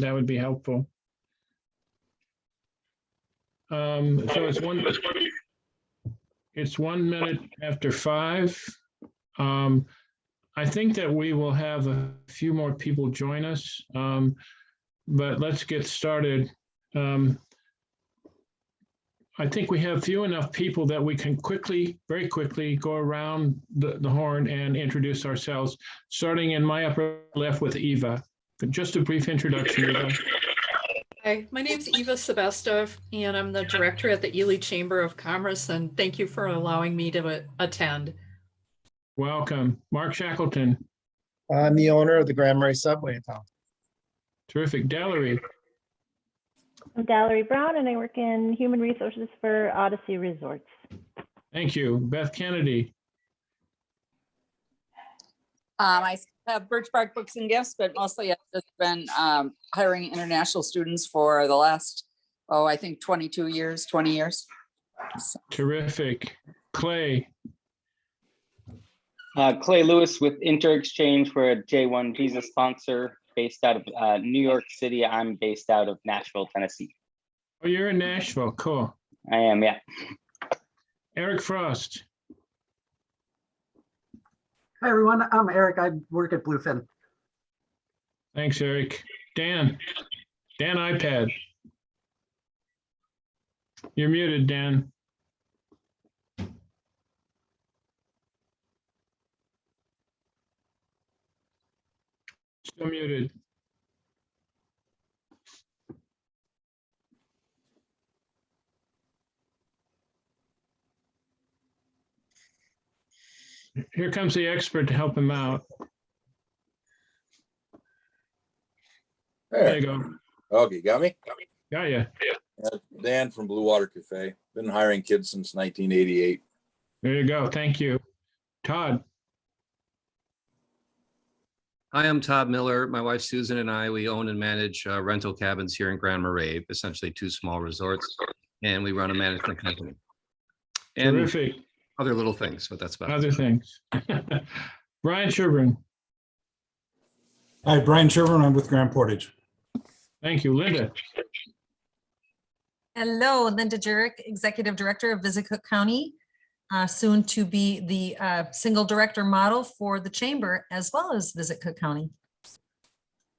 that would be helpful. So it's 1 minute after 5. I think that we will have a few more people join us, but let's get started. I think we have few enough people that we can very quickly go around the horn and introduce ourselves, starting in my upper left with Eva. Just a brief introduction, Eva. Hi, my name is Eva Sebestov, and I'm the director at the Ely Chamber of Commerce, and thank you for allowing me to attend. Welcome. Mark Shackleton. I'm the owner of the Grand Marais Subway in town. Terrific. Dallery. I'm Dallery Brown, and I work in human resources for Odyssey Resorts. Thank you. Beth Kennedy. I have Birch Bark Books and Gifts, but mostly I've just been hiring international students for the last, I think 20 years. So. Terrific. Clay. Clay Lewis with InterExchange. We're a J1 visa sponsor based out of New York City. I'm based out of Nashville, Tennessee. Oh, you're in Nashville. Cool. I am, yeah. Eric Frost. Hi, everyone. I'm Eric. I work at Bluefin. Thanks, Eric. Dan iPad. You're muted, Dan. Still muted. Here comes the expert to help him out. There you go. Okay, you got me? Got you. Dan from Blue Water Cafe. Been hiring kids since 1988. There you go. Thank you. Todd. Hi, I'm Todd Miller. My wife Susan and I, we own and manage rental cabins here in Grand Marais, essentially 2 small resorts, and we run a management company. And Terrific. Other little things, but that's about it. Other things. Brian Sherburne. Hi, Brian Sherburne. I'm with Grand Portage. Thank you. Linda. Hello, Linda Jurek, Executive Director of Visit Cook County, soon to be the single director model for the Chamber as well as Visit Cook County.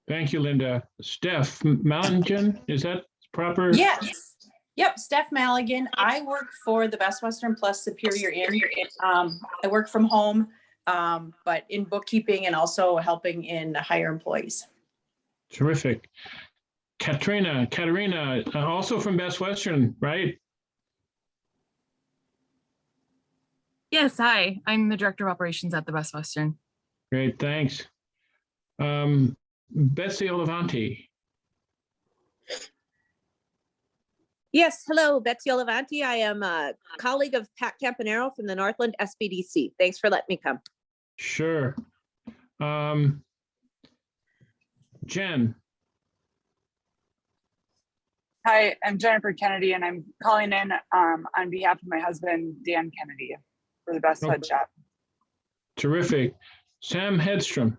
Thank you, Linda. Steph Malingen, is that proper? Yes. Yep, Steph Malligan. I work for the Best Western Plus Superior Inn. I work from home, but in bookkeeping and also helping in hire employees. Terrific. Katerina, also from Best Western, right? Yes, hi. I'm the Director of Operations at the Best Western. Great, thanks. Betsy Olivanti. Yes, hello, Betsy Olivanti. I am a colleague of Pat Campanero from the Northland SBDC. Thanks for letting me come. Sure. Jen. Hi, I'm Jennifer Kennedy, and I'm calling in on behalf of my husband, Dan Kennedy, for the Best Head Shop. Terrific. Sam Hedstrom.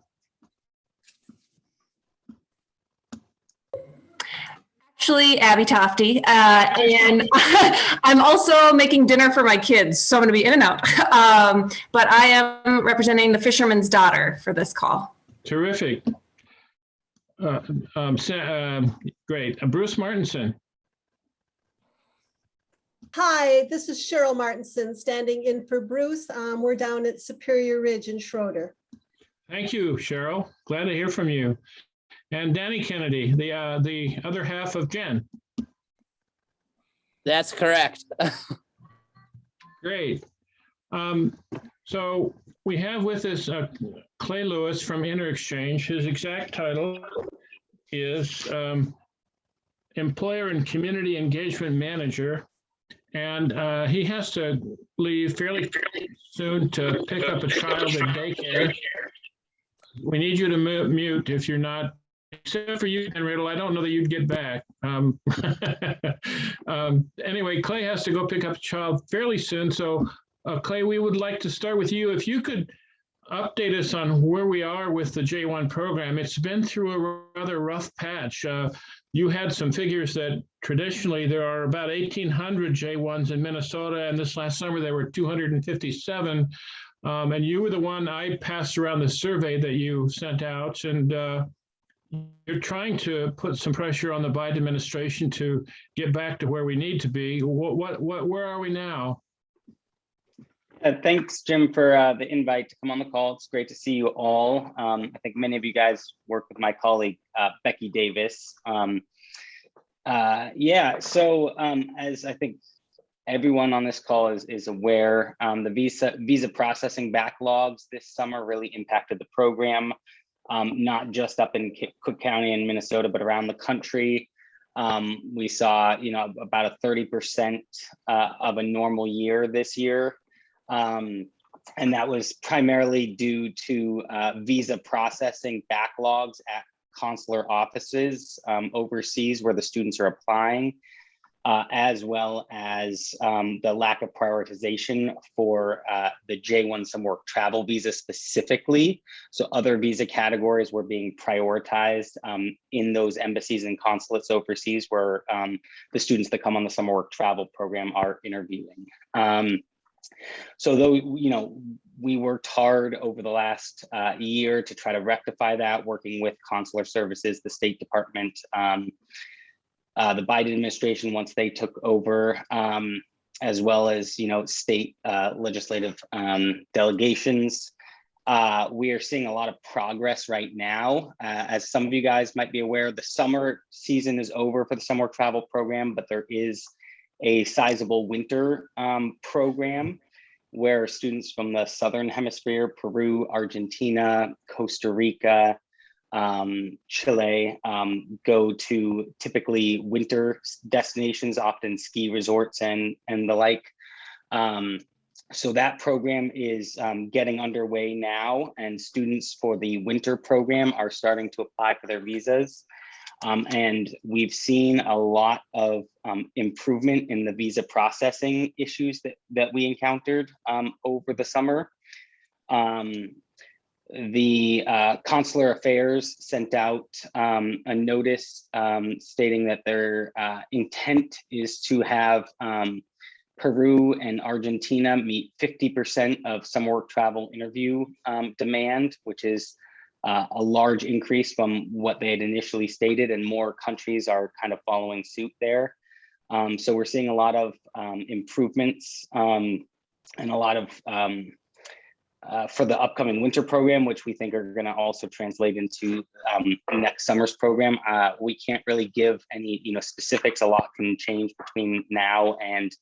Actually, Abby Tofty, and I'm also making dinner for my kids, so I'm going to be in and out. But I am representing the fisherman's daughter for this call. Terrific. Great. Bruce Martinson. Hi, this is Cheryl Martinson standing in for Bruce. We're down at Superior Ridge in Schroeder. Thank you, Cheryl. Glad to hear from you. And Danny Kennedy, the other half of Jen. That's correct. Great. So we have with us Clay Lewis from InterExchange. His exact title is Employer and Community Engagement Manager. And he has to leave fairly soon to pick up a child at daycare. We need you to mute if you're not, except for you, Ken Riddle. I don't know that you'd get back. Anyway, Clay has to go pick up a child fairly soon. So Clay, we would like to start with you. If you could update us on where we are with the J1 program. It's been through a rather rough patch. You had some figures that traditionally there are about 1,800 J1s in Minnesota, and this last summer there were 257. And you were the one I passed around the survey that you sent out, and you're trying to put some pressure on the Biden administration to get back to where we need to be. Where are we now? Thanks, Jim, for the invite to come on the call. It's great to see you all. I think many of you guys work with my colleague, Becky Davis. As I think everyone on this call is aware, the visa processing backlogs this summer really impacted the program, not just up in Cook County and Minnesota, but around the country. We saw, about a 30% of a normal year this year. And that was primarily due to visa processing backlogs at consular offices overseas where the students are applying, as well as the lack of prioritization for the J1 Summer Work Travel visa specifically. So other visa categories were being prioritized in those embassies and consulates overseas where the students that come on the Summer Work Travel program are interviewing. So though, we worked hard over the last year to try to rectify that, working with consular services, the State Department, the Biden administration once they took over, as well as, state legislative delegations. We are seeing a lot of progress right now. As some of you guys might be aware, the summer season is over for the Summer Work Travel program, but there is a sizable winter program where students from the Southern Hemisphere, Peru, Argentina, Costa Rica, Chile, go to typically winter destinations, often ski resorts and the like. So that program is getting underway now, and students for the winter program are starting to apply for their visas. And we've seen a lot of improvement in the visa processing issues that we encountered over the summer. The Consular Affairs sent out a notice stating that their intent is to have Peru and Argentina meet 50% of Summer Work Travel interview demand, which is a large increase from what they had initially stated, and more countries are kind of following suit there. So we're seeing a lot of improvements and a lot of for the upcoming winter program, which we think are going to also translate into next summer's program. We can't really give any specifics. A lot can change between now and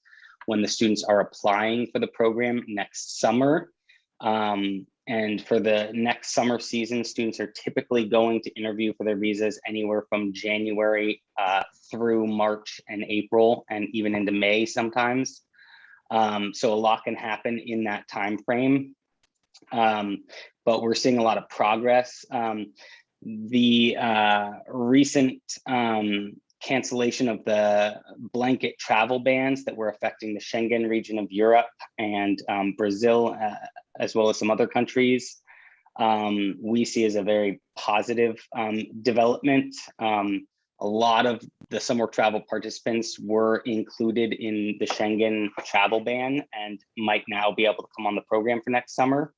when the students are applying for the program next summer. And for the next summer season, students are typically going to interview for their visas anywhere from January through March and April, and even into May sometimes. So a lot can happen in that time frame. But we're seeing a lot of progress. The recent cancellation of the blanket travel bans that were affecting the Schengen region of Europe and Brazil, as well as some other countries, we see as a very positive development. A lot of the summer travel participants were included in the Schengen travel ban and might now be able to come on the program for next summer.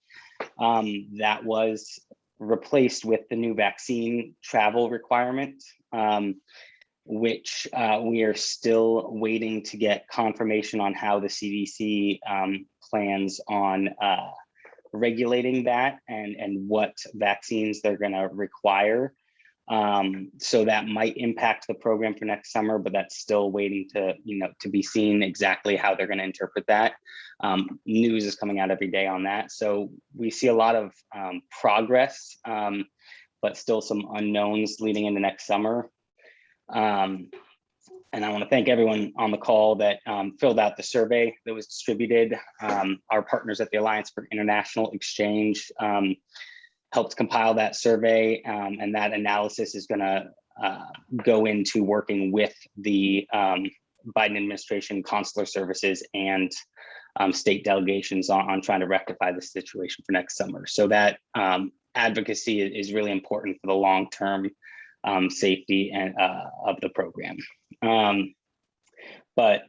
That was replaced with the new vaccine travel requirement, which we are still waiting to get confirmation on how the CDC plans on regulating that and what vaccines they're going to require. So that might impact the program for next summer, but that's still waiting to be seen exactly how they're going to interpret that. News is coming out every day on that. So we see a lot of progress, but still some unknowns leading into next summer. And I want to thank everyone on the call that filled out the survey that was distributed. Our partners at the Alliance for International Exchange helped compile that survey, and that analysis is going to go into working with the Biden administration, consular services, and state delegations on trying to rectify the situation for next summer. So that advocacy is really important for the long-term safety and of the program. But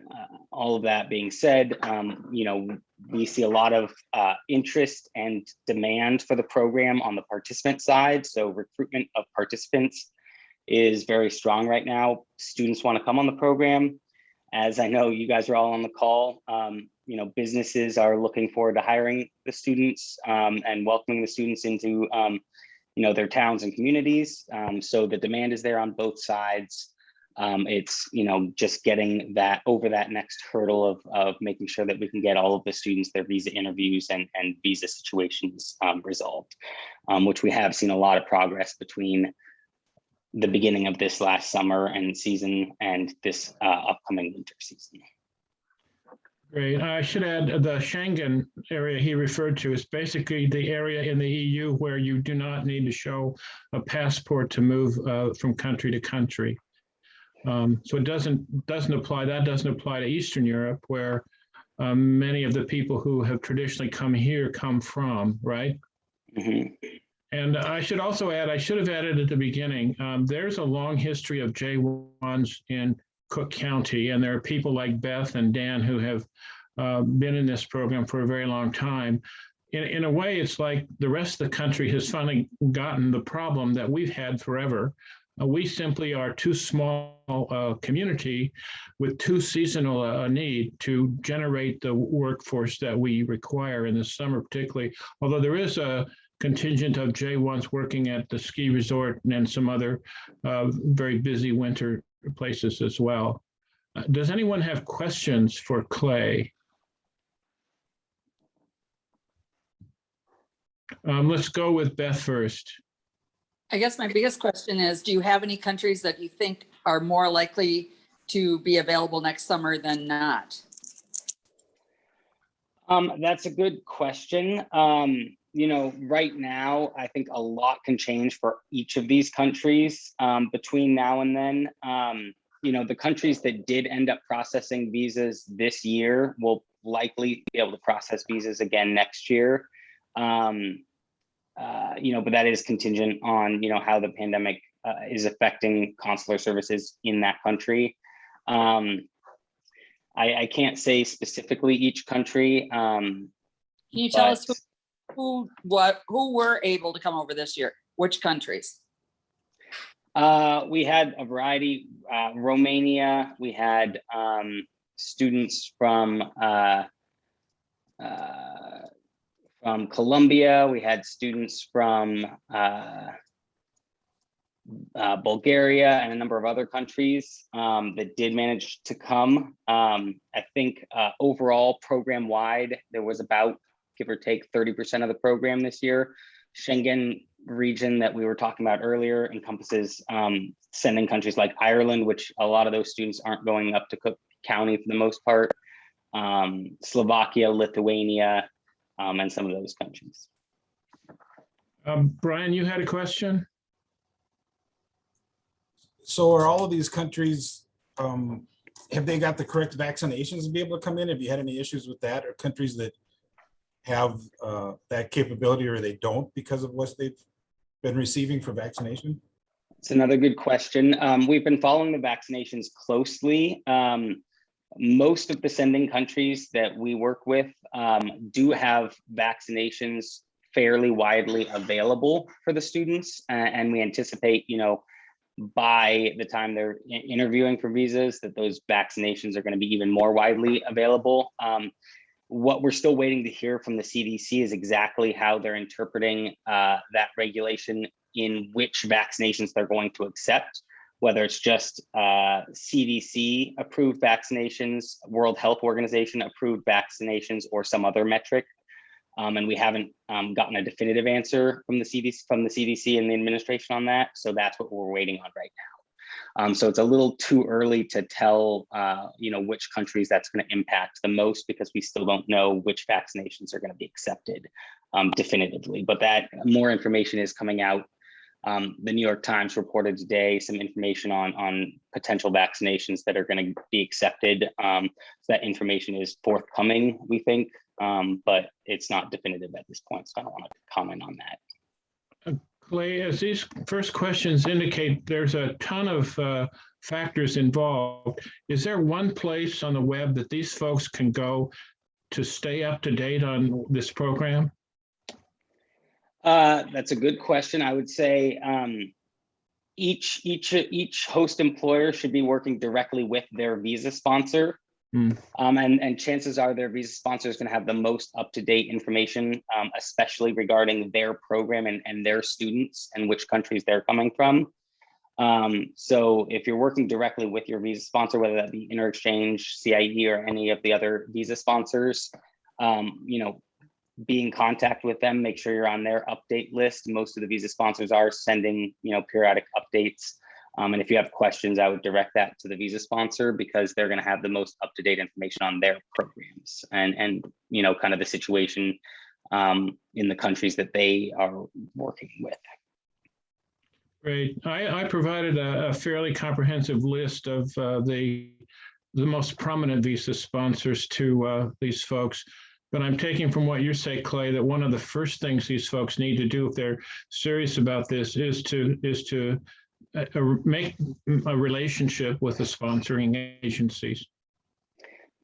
all of that being said, we see a lot of interest and demand for the program on the participant side. So recruitment of participants is very strong right now. Students want to come on the program. As I know you guys are all on the call, businesses are looking forward to hiring the students and welcoming the students into their towns and communities. So the demand is there on both sides. It's just getting that over that next hurdle of making sure that we can get all of the students their visa interviews and visa situations resolved, which we have seen a lot of progress between the beginning of this last summer and season and this upcoming winter season. Great. I should add the Schengen area he referred to is basically the area in the EU where you do not need to show a passport to move from country to country. So it doesn't apply. That doesn't apply to Eastern Europe, where many of the people who have traditionally come here come from, right? Mm-hmm. And I should also add, I should have added at the beginning, there's a long history of J1s in Cook County, and there are people like Beth and Dan who have been in this program for a very long time. In a way, it's like the rest of the country has finally gotten the problem that we've had forever. We simply are too small community with too seasonal a need to generate the workforce that we require in the summer, particularly, although there is a contingent of J1s working at the ski resort and some other very busy winter places as well. Does anyone have questions for Clay? Let's go with Beth first. I guess my biggest question is, do you have any countries that you think are more likely to be available next summer than not? That's a good question. Right now, I think a lot can change for each of these countries between now and then. The countries that did end up processing visas this year will likely be able to process visas again next year. But that is contingent on, how the pandemic is affecting consular services in that country. I can't say specifically each country. Can you tell us who were able to come over this year? Which countries? We had a variety. Romania, we had students from Colombia, we had students from Bulgaria and a number of other countries that did manage to come. I think overall program-wide, there was about, give or take, 30% of the program this year. Schengen region that we were talking about earlier encompasses sending countries like Ireland, which a lot of those students aren't going up to Cook County for the most part, Slovakia, Lithuania, and some of those countries. Brian, you had a question? So are all of these countries, have they got the correct vaccinations to be able to come in? Have you had any issues with that, or countries that have that capability or they don't because of what they've been receiving for vaccination? It's another good question. We've been following the vaccinations closely. Most of the sending countries that we work with do have vaccinations fairly widely available for the students. And we anticipate, by the time they're interviewing for visas, that those vaccinations are going to be even more widely available. What we're still waiting to hear from the CDC is exactly how they're interpreting that regulation, in which vaccinations they're going to accept, whether it's just CDC approved vaccinations, World Health Organization approved vaccinations, or some other metric. And we haven't gotten a definitive answer from the CDC and the administration on that. So that's what we're waiting on right now. So it's a little too early to tell, which countries that's going to impact the most, because we still don't know which vaccinations are going to be accepted definitively. But that more information is coming out The New York Times reported today some information on potential vaccinations that are going to be accepted. So that information is forthcoming, we think, but it's not definitive at this point, so I don't want to comment on that. Clay, as these first questions indicate, there's a ton of factors involved. Is there one place on the web that these folks can go to stay up to date on this program? That's a good question. I would say each host employer should be working directly with their visa sponsor. And chances are their visa sponsor is going to have the most up-to-date information, especially regarding their program and their students and which countries they're coming from. So if you're working directly with your visa sponsor, whether that be InterExchange, CIE, or any of the other visa sponsors, be in contact with them, make sure you're on their update list. Most of the visa sponsors are sending, periodic updates. And if you have questions, I would direct that to the visa sponsor because they're going to have the most up-to-date information on their programs and kind of the situation in the countries that they are working with. Great. I provided a fairly comprehensive list of the most prominent visa sponsors to these folks. But I'm taking from what you say, Clay, that one of the first things these folks need to do if they're serious about this is to make a relationship with the sponsoring agencies.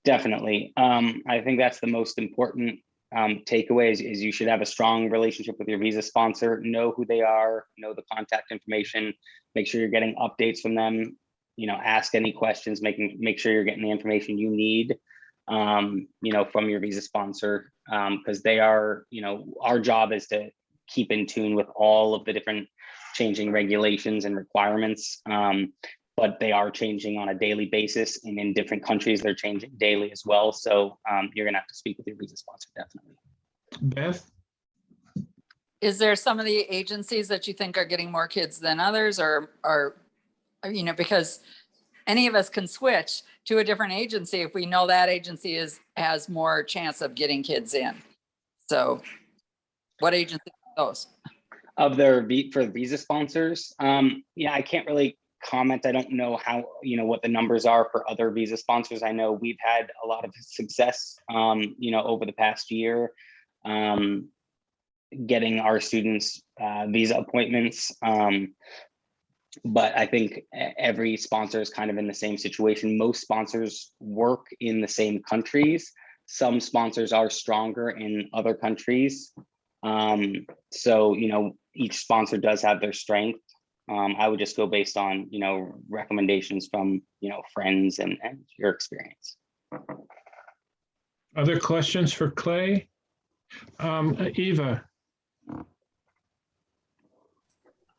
Definitely. I think that's the most important takeaway is you should have a strong relationship with your visa sponsor, know who they are, know the contact information, make sure you're getting updates from them, ask any questions, make sure you're getting the information you need, from your visa sponsor, because they are, our job is to keep in tune with all of the different changing regulations and requirements, but they are changing on a daily basis, and in different countries they're changing daily as well. So you're gonna have to speak with your visa sponsor, definitely. Beth? Is there some of the agencies that you think are getting more kids than others, or because any of us can switch to a different agency if we know that agency has more chance of getting kids in. So what agency are those? For the visa sponsors, I can't really comment. I don't know how, what the numbers are for other visa sponsors. I know we've had a lot of success, over the past year, getting our students visa appointments. But I think every sponsor is kind of in the same situation. Most sponsors work in the same countries. Some sponsors are stronger in other countries. So, each sponsor does have their strength. I would just go based on, recommendations from, friends and your experience. Other questions for Clay? Eva?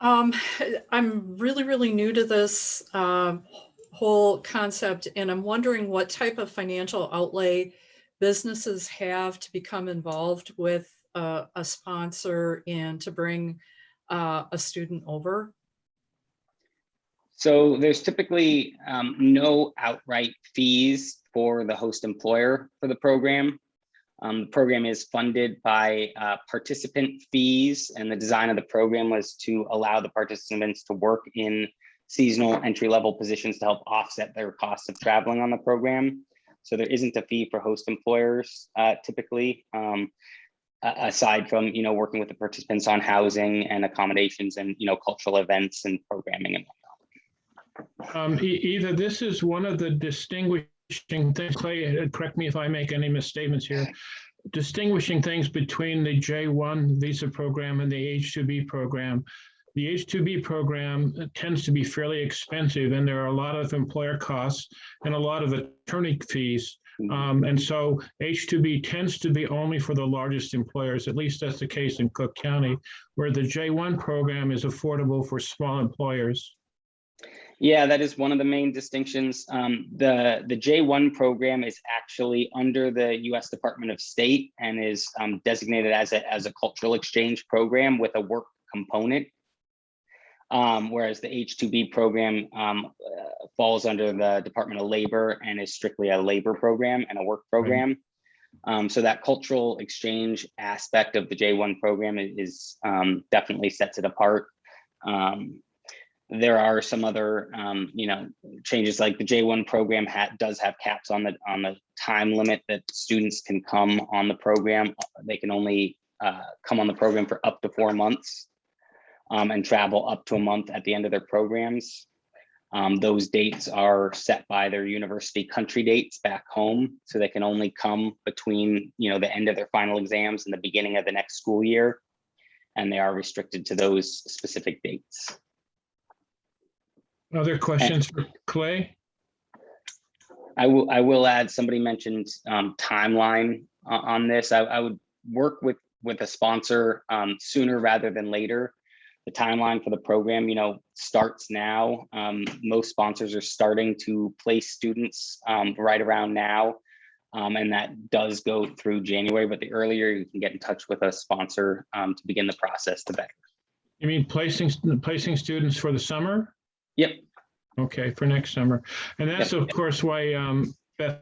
I'm really new to this whole concept, and I'm wondering what type of financial outlay businesses have to become involved with a sponsor and to bring a student over. So there's typically no outright fees for the host employer for the program. The program is funded by participant fees, and the design of the program was to allow the participants to work in seasonal entry-level positions to help offset their costs of traveling on the program. So there isn't a fee for host employers typically, aside from working with the participants on housing and accommodations and cultural events and programming and whatnot. Eva, this is one of the distinguishing things, Clay, correct me if I make any misstatements here, distinguishing things between the J1 visa program and the H2B program. The H2B program tends to be fairly expensive, and there are a lot of employer costs and a lot of attorney fees. And so H2B tends to be only for the largest employers, at least that's the case in Cook County, where the J1 program is affordable for small employers. Yeah, that is one of the main distinctions. The J1 program is actually under the U.S. Department of State and is designated as a cultural exchange program with a work component, whereas the H2B program falls under the Department of Labor and is strictly a labor program and a work program. So that cultural exchange aspect of the J1 program is definitely sets it apart. There are some other, changes, like the J1 program does have caps on the time limit that students can come on the program. They can only come on the program for up to 4 months and travel up to a month at the end of their programs. Those dates are set by their university country dates back home, so they can only come between the end of their final exams and the beginning of the next school year, and they are restricted to those specific dates. Other questions for Clay? I will add, somebody mentioned timeline on this. I would work with a sponsor sooner rather than later. The timeline for the program, starts now. Most sponsors are starting to place students right around now. And that does go through January, but the earlier you can get in touch with a sponsor to begin the process, the better. You mean placing students for the summer? Yep. Okay, for next summer. And that's of course why Beth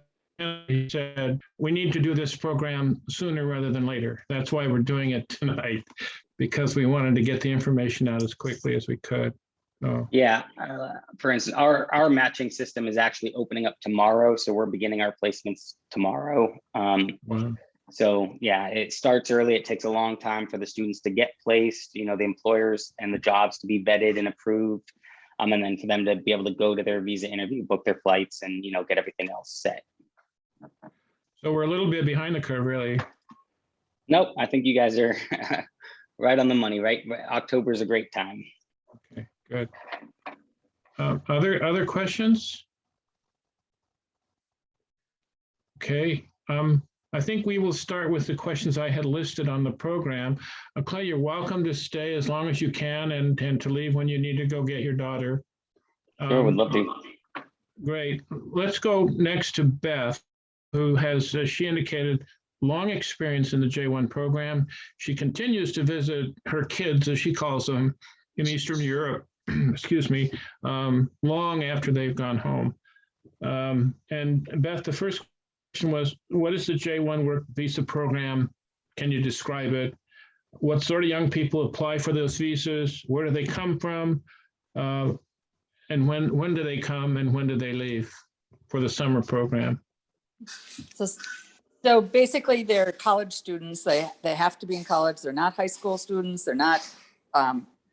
said we need to do this program sooner rather than later. That's why we're doing it tonight, because we wanted to get the information out as quickly as we could. Oh. Yeah, for instance, our matching system is actually opening up tomorrow, so we're beginning our placements tomorrow. Wow. So yeah, it starts early. It takes a long time for the students to get placed, the employers and the jobs to be vetted and approved. And then for them to be able to go to their visa interview, book their flights, and get everything else set. So we're a little bit behind the curve, really. Nope, I think you guys are right on the money. Right, October is a great time. Okay, good. Other questions? Okay. I think we will start with the questions I had listed on the program. Clay, you're welcome to stay as long as you can and to leave when you need to go get your daughter. Sure, would love to. Great. Let's go next to Beth, who has, as she indicated, long experience in the J1 program. She continues to visit her kids, as she calls them, in Eastern Europe, excuse me, long after they've gone home. And Beth, the first question was, what is the J1 work visa program? Can you describe it? What sort of young people apply for those visas? Where do they come from? And when do they come and when do they leave for the summer program? So basically they're college students. They have to be in college. They're not high school students. They're not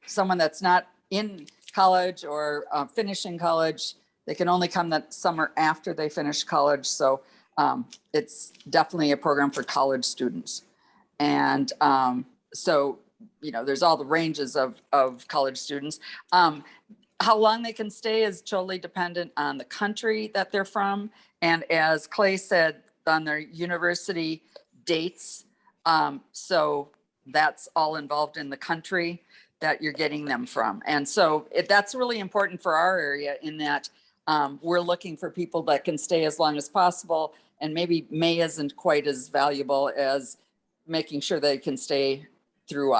someone that's not in college or finishing college. They can only come that summer after they finish college. So it's definitely a program for college students. And so, there's all the ranges of college students. How long they can stay is totally dependent on the country that they're from. And as Clay said, on their university dates. So that's all involved in the country that you're getting them from. And so that's really important for our area in that we're looking for people that can stay as long as possible. And maybe May isn't quite as valuable as making sure they can stay through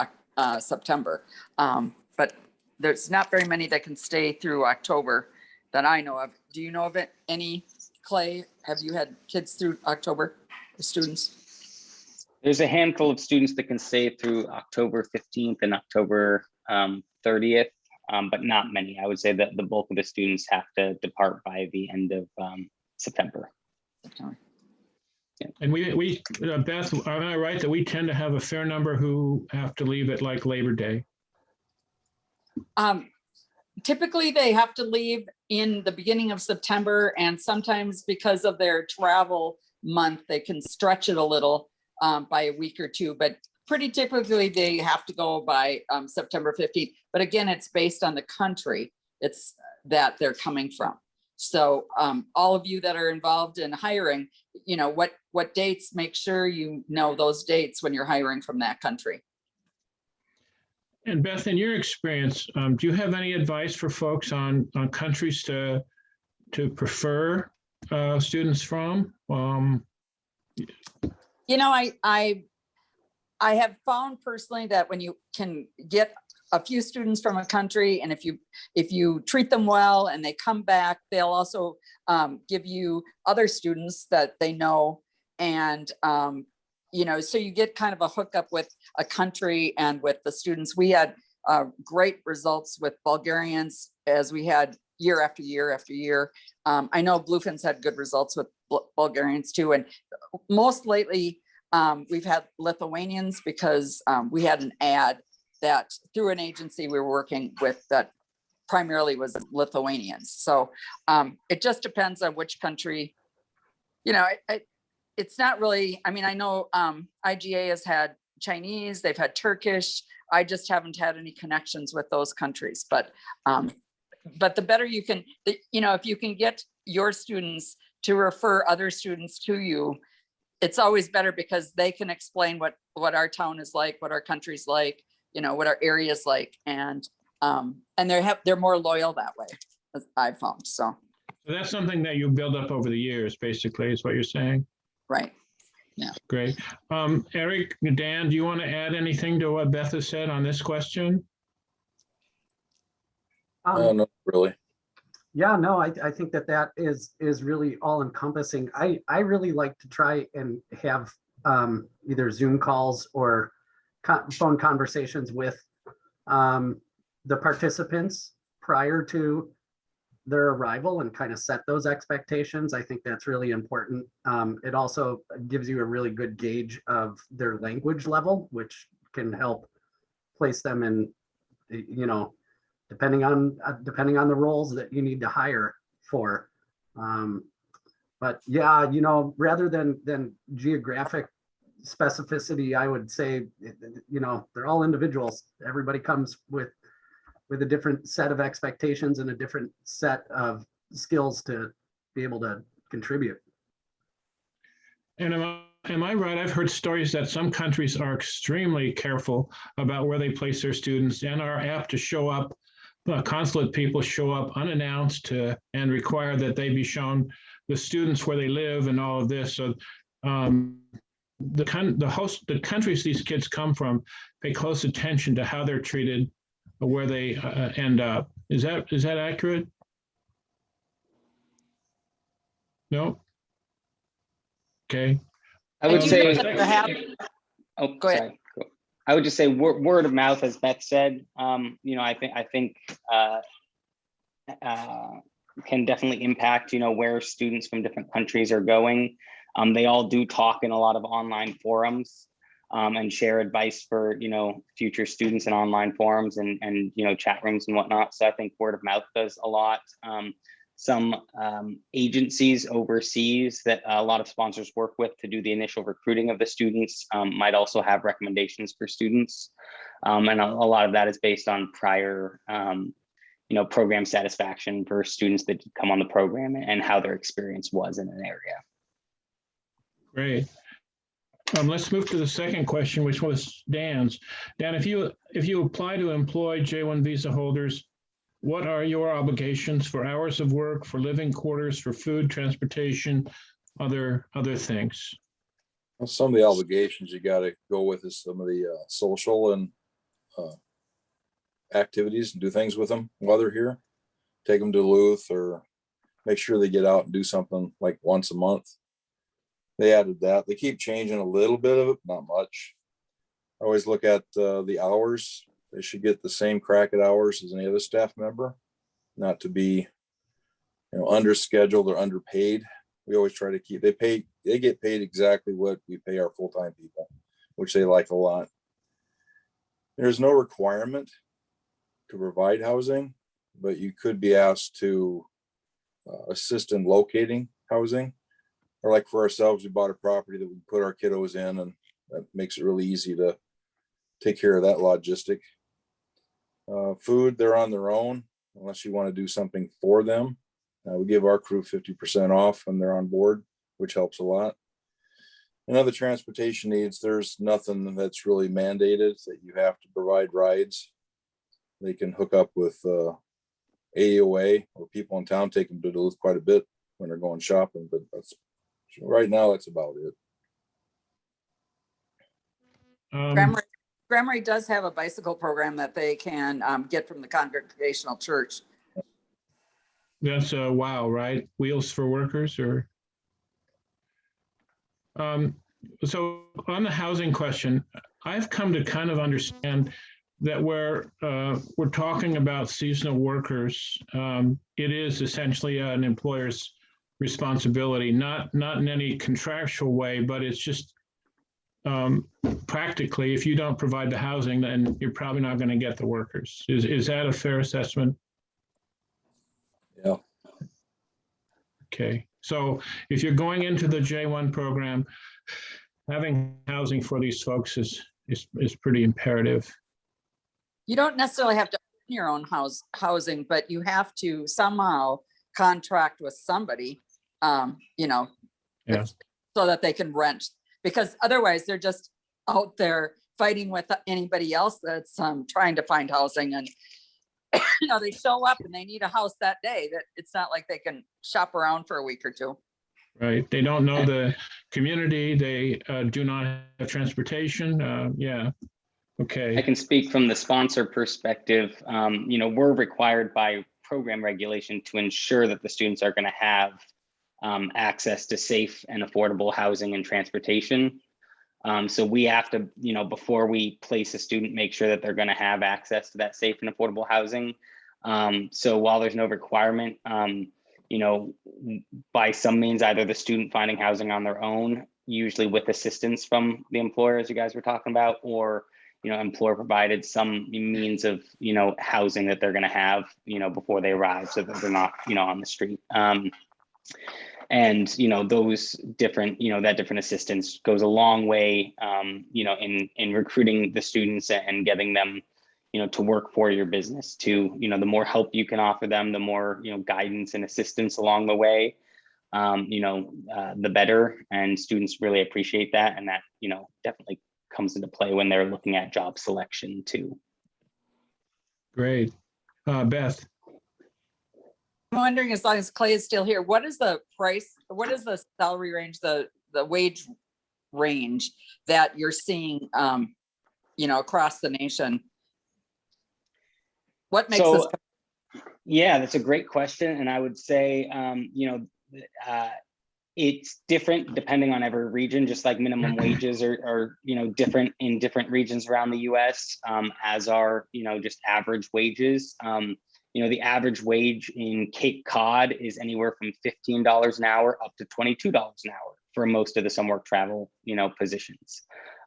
September. But there's not very many that can stay through October that I know of. Do you know of it? Any, Clay? Have you had kids through October, students? There's a handful of students that can stay through October 15th and October 30th, but not many. I would say that the bulk of the students have to depart by the end of September. Yeah. And we Beth, am I right that we tend to have a fair number who have to leave at like Labor Day? Typically they have to leave in the beginning of September, and sometimes because of their travel month, they can stretch it a little by a week or two, but pretty typically they have to go by September 15th. But again, it's based on the country it's that they're coming from. So all of you that are involved in hiring, what dates, make sure you know those dates when you're hiring from that country. And Beth, in your experience, do you have any advice for folks on countries to prefer students from? I have found personally that when you can get a few students from a country, and if you treat them well and they come back, they'll also give you other students that they know, and so you get kind of a hookup with a country and with the students. We had great results with Bulgarians as we had year after year after year. I know Bluefin's had good results with Bulgarians too. And most lately, we've had Lithuanians because we had an ad that through an agency we were working with that primarily was Lithuanians. So it just depends on which country, you know, it's not really, I mean, I know IGA has had Chinese, they've had Turkish. I just haven't had any connections with those countries, but the better you can, you know, if you can get your students to refer other students to you, it's always better because they can explain what our town is like, what our country's like, you know, what our area is like, and they're more loyal that way, as I've found. So that's something that you build up over the years, basically, is what you're saying. Right. Yeah. Great. Eric, Dan, do you want to add anything to what Beth has said on this question? Not really. Yeah, no, I think that is really all encompassing. I really like to try and have either Zoom calls or phone conversations with the participants prior to their arrival and kind of set those expectations. I think that's really important. It also gives you a really good gauge of their language level, which can help place them in, you know, depending on the roles that you need to hire for. But yeah, you know, rather than geographic specificity, I would say, you know, they're all individuals. Everybody comes with a different set of expectations and a different set of skills to be able to contribute. And am I right? I've heard stories that some countries are extremely careful about where they place their students and are apt to show up. Consulate people show up unannounced and require that they be shown the students where they live and all of this. So the countries these kids come from pay close attention to how they're treated, where they end up. Is that accurate? No? Okay. I would say, oh, go ahead. Sorry. Cool. I would just say word of mouth, as Beth said. You know, I think can definitely impact, you know, where students from different countries are going. They all do talk in a lot of online forums and share advice for, you know, future students in online forums and you know, chat rooms and whatnot. So I think word of mouth does a lot. Some agencies overseas that a lot of sponsors work with to do the initial recruiting of the students might also have recommendations for students. And a lot of that is based on prior, you know, program satisfaction for students that come on the program and how their experience was in an area. Great. Let's move to the second question, which was Dan's. Dan, if you apply to employ J-1 visa holders, what are your obligations for hours of work, for living quarters, for food, transportation, other things? Well, some of the obligations you got to go with is some of the social and activities and do things with them while they're here. Take them to Duluth or make sure they get out and do something like once a month. They added that. They keep changing a little bit of it, not much. I always look at the hours. They should get the same crack at hours as any other staff member, not to be, you know, underscheduled or underpaid. We always try to keep, they get paid exactly what we pay our full-time people, which they like a lot. There's no requirement to provide housing, but you could be asked to assist in locating housing. Or like for ourselves, we bought a property that we put our kiddos in, and that makes it really easy to take care of that logistic. Food, they're on their own unless you want to do something for them. We give our crew 50% off when they're on board, which helps a lot. And other transportation needs, there's nothing that's really mandated that you have to provide rides. They can hook up with AOA or people in town, take them to Duluth quite a bit when they're going shopping, but that's right now, that's about it. Grammary does have a bicycle program that they can get from the Congregational Church. That's wow, right? Wheels for Workers, or so on the housing question, I've come to kind of understand that we're talking about seasonal workers, it is essentially an employer's responsibility, not in any contractual way, but it's just practically, if you don't provide the housing, then you're probably not going to get the workers. Is that a fair assessment? Yeah. Okay, so if you're going into the J1 program, having housing for these folks is pretty imperative. You don't necessarily have to own your own housing, but you have to somehow contract with somebody, you know, Yeah. so that they can rent, because otherwise they're just out there fighting with anybody else that's trying to find housing, and you know, they show up and they need a house that day. That it's not like they can shop around for a week or two. Right, they don't know the community, they do not have transportation, yeah, okay. I can speak from the sponsor perspective. You know, we're required by program regulation to ensure that the students are going to have access to safe and affordable housing and transportation. So we have to, you know, before we place a student, make sure that they're going to have access to that safe and affordable housing. So while there's no requirement, you know, by some means, either the student finding housing on their own, usually with assistance from the employer, as you guys were talking about, or, you know, employer provided some means of, you know, housing that they're going to have, you know, before they arrive, so that they're not, you know, on the street. And, you know, those different, you know, that different assistance goes a long way, you know, in recruiting the students and getting them, you know, to work for your business. To, you know, the more help you can offer them, the more, you know, guidance and assistance along the way, you know, the better. And students really appreciate that. And that, you know, definitely comes into play when they're looking at job selection too. Great. Beth? I'm wondering, as long as Clay is still here, what is the price, what is the salary range, the wage range that you're seeing, you know, across the nation? What makes this? Yeah, that's a great question. And I would say, you know, it's different depending on every region, just like minimum wages are, you know, different in different regions around the US, as are, you know, just average wages. You know, the average wage in Cape Cod is anywhere from $15 an hour up to $22 an hour for most of the some work travel, you know, positions.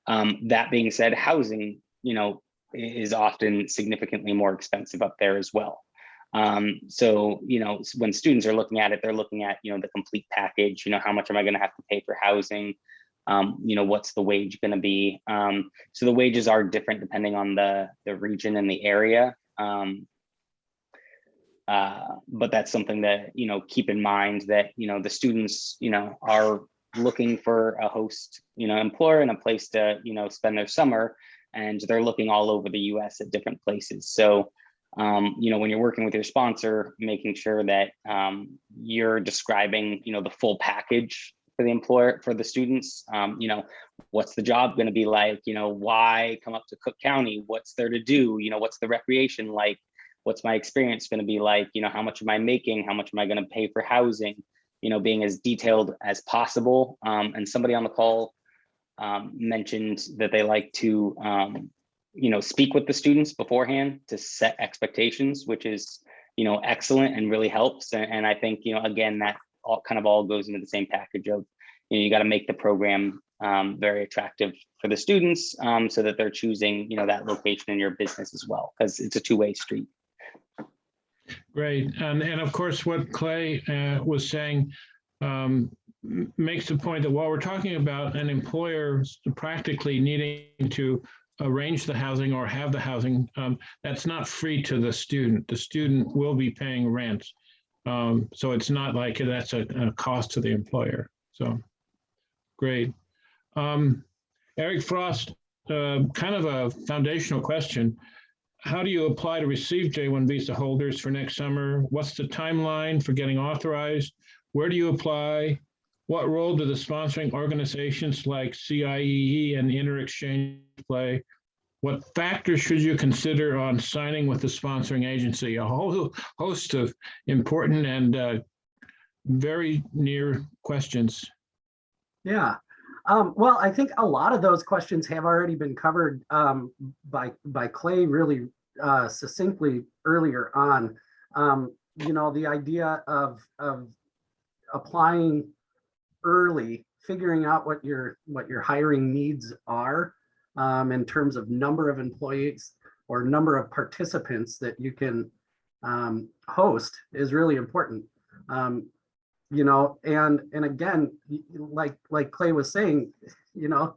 That being said, housing, you know, is often significantly more expensive up there as well. So, you know, when students are looking at it, they're looking at, you know, the complete package, you know, how much am I going to have to pay for housing? You know, what's the wage going to be? So the wages are different depending on the region and the area. But that's something that, you know, keep in mind, that, you know, the students, you know, are looking for a host, you know, employer and a place to, you know, spend their summer, and they're looking all over the US at different places. So, you know, when you're working with your sponsor, making sure that you're describing, you know, the full package for the employer, for the students, you know, what's the job going to be like, you know, why come up to Cook County, what's there to do, you know, what's the recreation like, what's my experience going to be like, you know, how much am I making, how much am I going to pay for housing, you know, being as detailed as possible. And somebody on the call mentioned that they like to, you know, speak with the students beforehand to set expectations, which is, you know, excellent and really helps. And I think, you know, again, that all goes into the same package of, you know, you got to make the program very attractive for the students, so that they're choosing, you know, that location in your business as well, because it's a two-way street. Great. And of course, what Clay was saying makes the point that while we're talking about an employer practically needing to arrange the housing or have the housing, that's not free to the student. The student will be paying rent. So it's not like that's a cost to the employer. So great. Eric Frost, kind of a foundational question. How do you apply to receive J1 visa holders for next summer? What's the timeline for getting authorized? Where do you apply? What role do the sponsoring organizations like CIEE and InterExchange play? What factors should you consider on signing with the sponsoring agency? A whole host of important and very near questions. Yeah. Well, I think a lot of those questions have already been covered by Clay really succinctly earlier on. You know, the idea of applying early, figuring out what your hiring needs are in terms of number of employees or number of participants that you can host is really important. You know, and again, like Clay was saying, you know,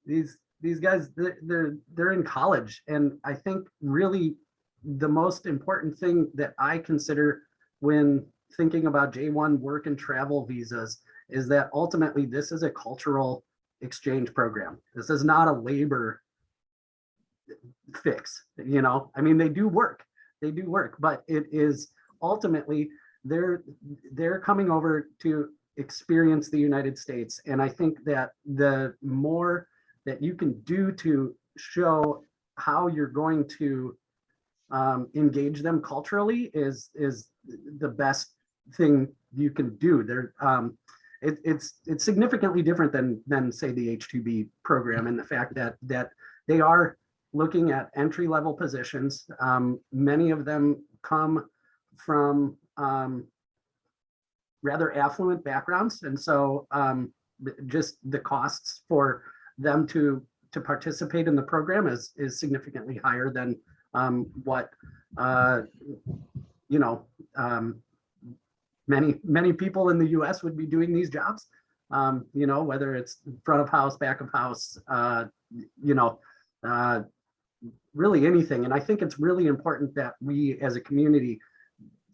these guys, they're in college, and I think really the most important thing that I consider when thinking about J1 work and travel visas is that ultimately this is a cultural exchange program. This is not a labor fix, you know. I mean, they do work, but it is ultimately they're coming over to experience the United States. And I think that the more that you can do to show how you're going to engage them culturally is the best thing you can do. It's significantly different than say the H-2B program, and the fact that they are looking at entry-level positions. Many of them come from rather affluent backgrounds, and so just the costs for them to participate in the program is significantly higher than what you know, many people in the US would be doing these jobs. You know, whether it's front of house, back of house, you know, really anything. And I think it's really important that we as a community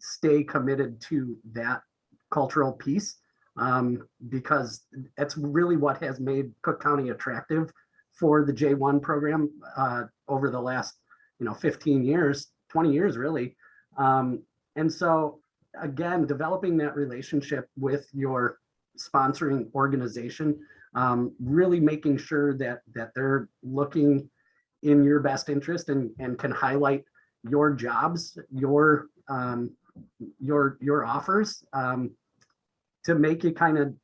stay committed to that cultural piece, because it's really what has made Cook County attractive for the J1 program over the last, you know, 15 years, 20 years really. And so again, developing that relationship with your sponsoring organization, really making sure that they're looking in your best interest and can highlight your jobs, your offers, to make you kind of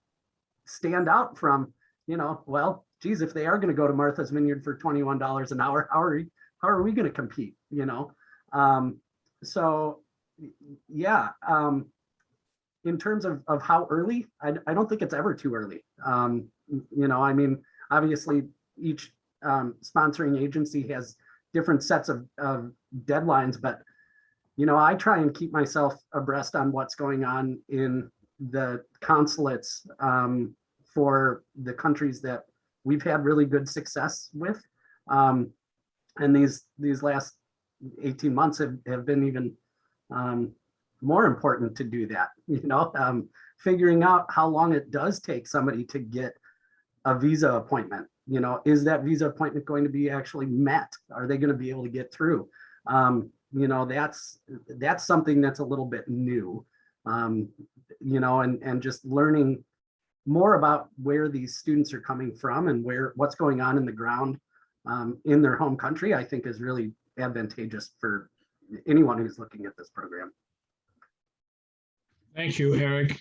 stand out from, you know, well, geez, if they are going to go to Martha's Vineyard for $21 an hour, how are we going to compete, you know? So yeah, in terms of how early, I don't think it's ever too early. You know, I mean, obviously each sponsoring agency has different sets of deadlines, but you know, I try and keep myself abreast on what's going on in the consulates for the countries that we've had really good success with. And these last 18 months have been even more important to do that, you know, figuring out how long it does take somebody to get a visa appointment. You know, is that visa appointment going to be actually met? Are they going to be able to get through? You know, that's something that's a little bit new, you know, and just learning more about where these students are coming from and what's going on in the ground in their home country, I think is really advantageous for anyone who's looking at this program. Thank you, Eric.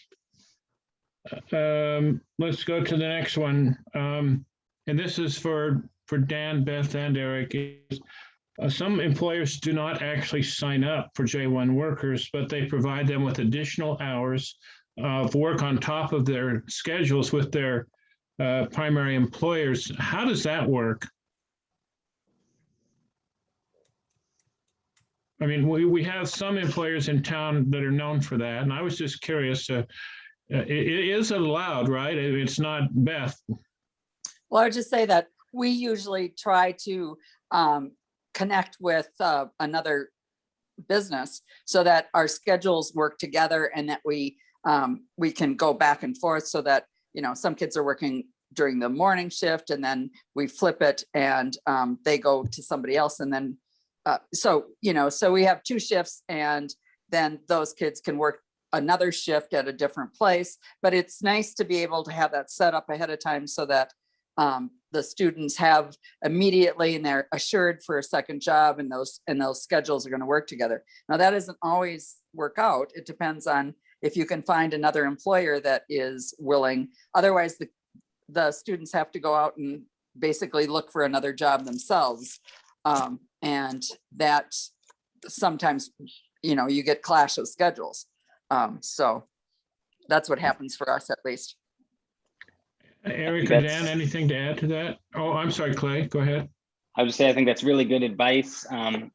Let's go to the next one. And this is for Dan, Beth, and Eric. Some employers do not actually sign up for J1 workers, but they provide them with additional hours of work on top of their schedules with their primary employers. How does that work? I mean, we have some employers in town that are known for that, and I was just curious. It is allowed, right? It's not, Beth. Well, I would just say that we usually try to connect with another business so that our schedules work together and that we can go back and forth, so that, you know, some kids are working during the morning shift and then we flip it and they go to somebody else. And then, so, you know, so we have 2 shifts and then those kids can work another shift at a different place. But it's nice to be able to have that set up ahead of time so that the students have immediately and they're assured for a second job, and those schedules are going to work together. Now that doesn't always work out. It depends on if you can find another employer that is willing. Otherwise, the students have to go out and basically look for another job themselves. And that sometimes, you know, you get clash of schedules. So that's what happens for us at least. Eric or Dan, anything to add to that? Oh, I'm sorry, Clay, go ahead. I would just say I think that's really good advice.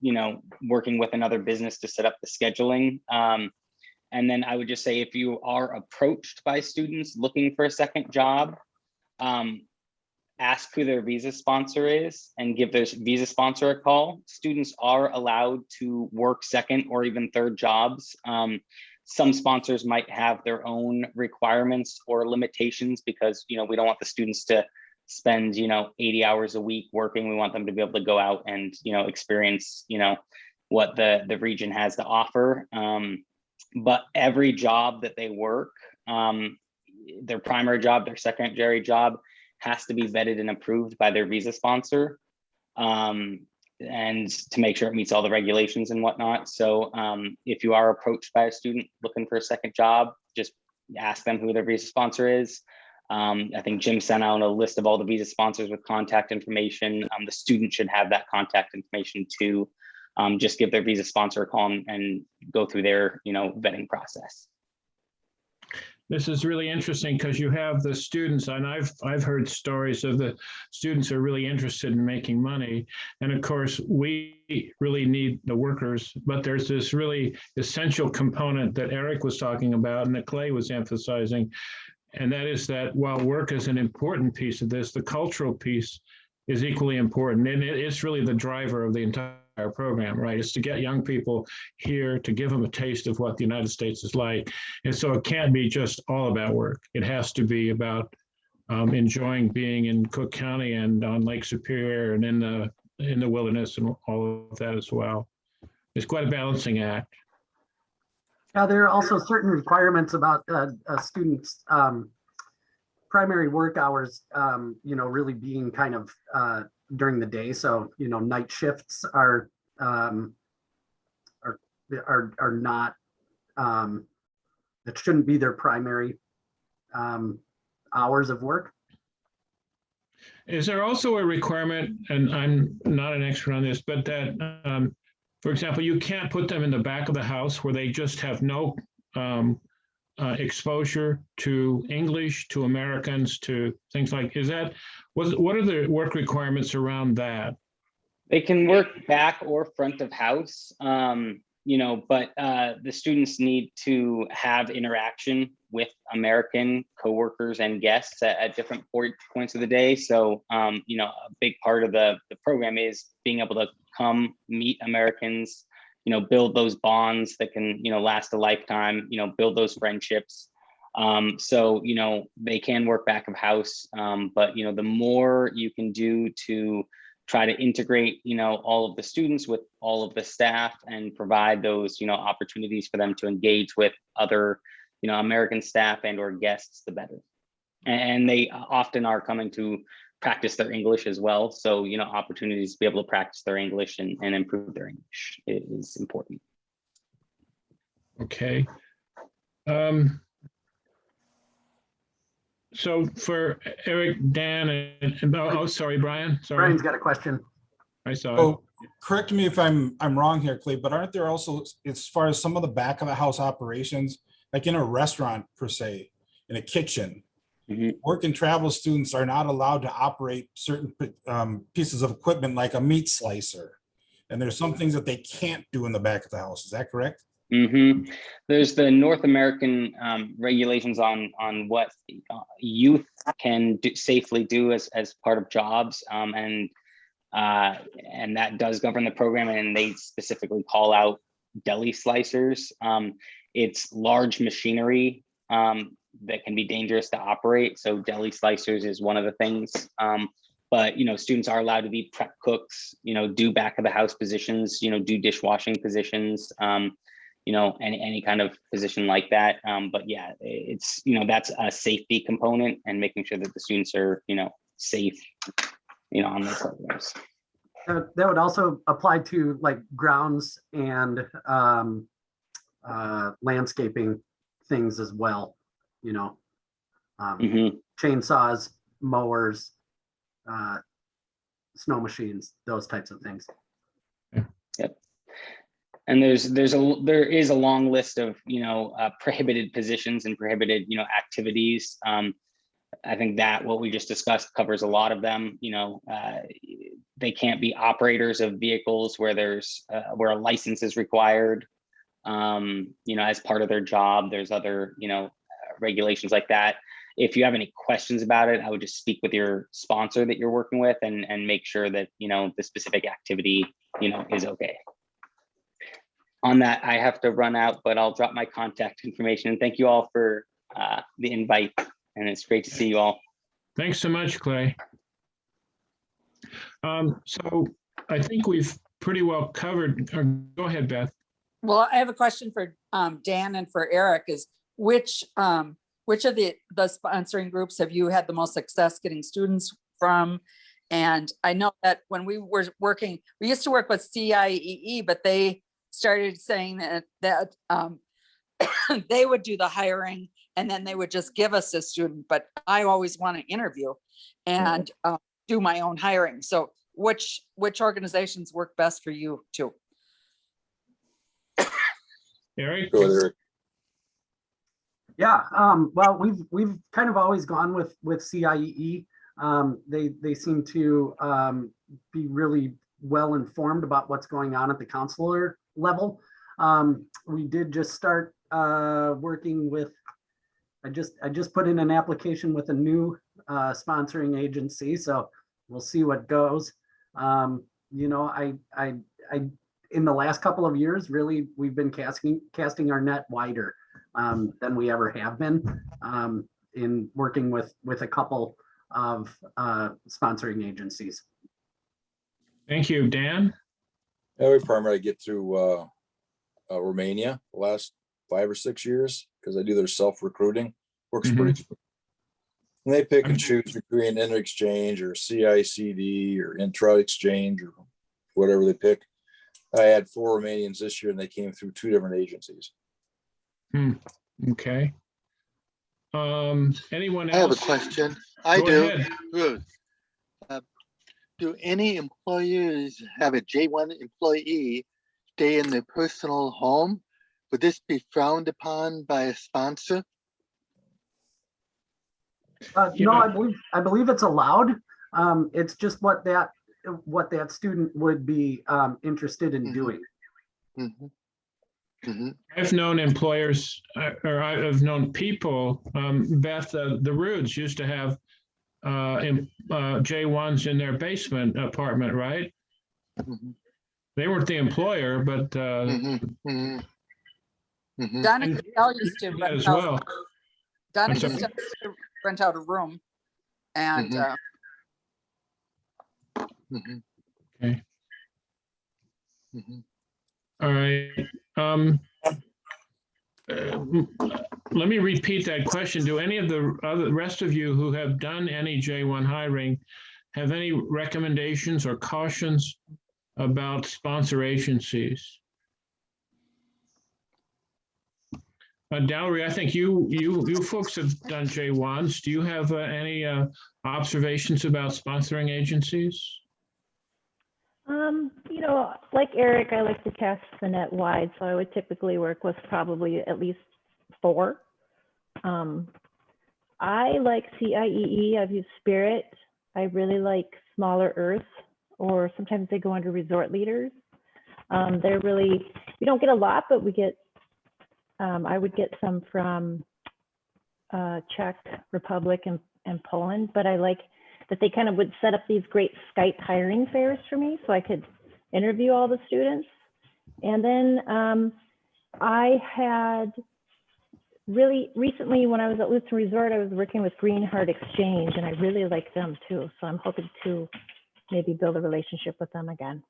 You know, working with another business to set up the scheduling. And then I would just say if you are approached by students looking for a second job, ask who their visa sponsor is and give their visa sponsor a call. Students are allowed to work second or even third jobs. Some sponsors might have their own requirements or limitations because, you know, we don't want the students to spend, you know, 80 hours a week working. We want them to be able to go out and, you know, experience, you know, what the region has to offer. But every job that they work, their primary job, their secondary job has to be vetted and approved by their visa sponsor. And to make sure it meets all the regulations and whatnot. So if you are approached by a student looking for a second job, just ask them who their visa sponsor is. I think Jim sent out a list of all the visa sponsors with contact information. The student should have that contact information too. Just give their visa sponsor a call and go through their, you know, vetting process. This is really interesting because you have the students, and I've heard stories of the students are really interested in making money. And of course, we really need the workers, but there's this really essential component that Eric was talking about and that Clay was emphasizing. And that is that while work is an important piece of this, the cultural piece is equally important. And it's really the driver of the entire program, right? It's to get young people here, to give them a taste of what the United States is like. And so it can't be just all about work. It has to be about enjoying being in Cook County and on Lake Superior and in the wilderness and all of that as well. It's quite a balancing act. Now, there are also certain requirements about students' primary work hours, you know, really being kind of during the day. So, you know, night shifts are not, that shouldn't be their primary hours of work. Is there also a requirement, and I'm not an expert on this, but that, for example, you can't put them in the back of the house where they just have no exposure to English, to Americans, to things like, what are the work requirements around that? They can work back or front of house, you know, but the students need to have interaction with American coworkers and guests at different points of the day. So, you know, a big part of the program is being able to come meet Americans, you know, build those bonds that can, you know, last a lifetime, you know, build those friendships. So, you know, they can work back of house, but, you know, the more you can do to try to integrate, you know, all of the students with all of the staff and provide those, you know, opportunities for them to engage with other, you know, American staff and or guests, the better. And they often are coming to practice their English as well. So, you know, opportunities to be able to practice their English and improve their English is important. Okay. So for Eric, Dan, and oh, sorry, Brian. Sorry. Brian's got a question. I saw it. Oh, correct me if I'm wrong here, Clay, but aren't there also, as far as some of the back of the house operations, like in a restaurant per se, in a kitchen, work and travel students are not allowed to operate certain pieces of equipment like a meat slicer. And there's some things that they can't do in the back of the house. Is that correct? There's the North American regulations on what youth can safely do as part of jobs, and that does govern the program, and they specifically call out deli slicers. It's large machinery that can be dangerous to operate, so deli slicers is one of the things. But, you know, students are allowed to be prep cooks, you know, do back of the house positions, you know, do dishwashing positions, you know, any kind of position like that. But yeah, it's, you know, that's a safety component and making sure that the students are, you know, safe, you know, on their programs. That would also apply to like grounds and landscaping things as well, you know, chainsaws, mowers, snow machines, those types of things. Yep. And there is a long list of, prohibited positions and prohibited, activities. I think that what we just discussed covers a lot of them. They can't be operators of vehicles where where a license is required, as part of their job. There's other, regulations like that. If you have any questions about it, I would just speak with your sponsor that you're working with and make sure that, the specific activity, is okay. On that, I have to run out, but I'll drop my contact information. And thank you all for the invite. And it's great to see you all. Thanks so much, Clay. So I think we've pretty well covered, go ahead, Beth. Well, I have a question for Dan and for Eric is which of the sponsoring groups have you had the most success getting students from? And I know that when we were working, we used to work with CIEE, but they started saying that they would do the hiring and then they would just give us a student, but I always want to interview and do my own hiring. So which organizations work best for you too? Eric? Go ahead, Eric. Yeah, well, we've kind of always gone with CIEE. They seem to be really well informed about what's going on at the counselor level. We did just start working with, I just put in an application with a new sponsoring agency, so we'll see what goes. I in the last couple of years, really, we've been casting our net wider than we ever have been in working with a couple of sponsoring agencies. Thank you, Dan. Yeah, we primarily get through Romania the last 5 or 6 years because I do their self-recruiting. Works pretty good. And they pick and choose between InterExchange or CICD or Intra-Exchange or whatever they pick. I had 4 Romanians this year and they came through 2 different agencies. Okay. Anyone else? I have a question. I Go do. ahead. Ruth, do any employers have a J1 employee stay in their personal home? Would this be frowned upon by a sponsor? No, I believe it's allowed. It's just what that student would be interested in doing. I've known employers, or I've known people, Beth, the Roods used to have J1s in their basement apartment, right? They weren't the employer, but Donna Cassell used to that as well. Donna I'm sorry. Cassell used to rent out a room and Okay. All right. Let me repeat that question. Do any of the rest of you who have done any J1 hiring have any recommendations or cautions about sponsor agencies? Valerie, I think you folks have done J1s. Do you have any observations about sponsoring agencies? Like Eric, I like to cast the net wide, so I would typically work with probably at least 4. I like CIEE. I've used Spirit. I really like Smaller Earth, or sometimes they go under Resort Leaders. They're really, we don't get a lot, but we get, I would get some from Czech Republic and Poland, but I like that they kind of would set up these great Skype hiring fairs for me so I could interview all the students. And then I had really recently, when I was at Lutheran Resort, I was working with Greenheart Exchange, and I really like them too. So I'm hoping to maybe build a relationship with them again.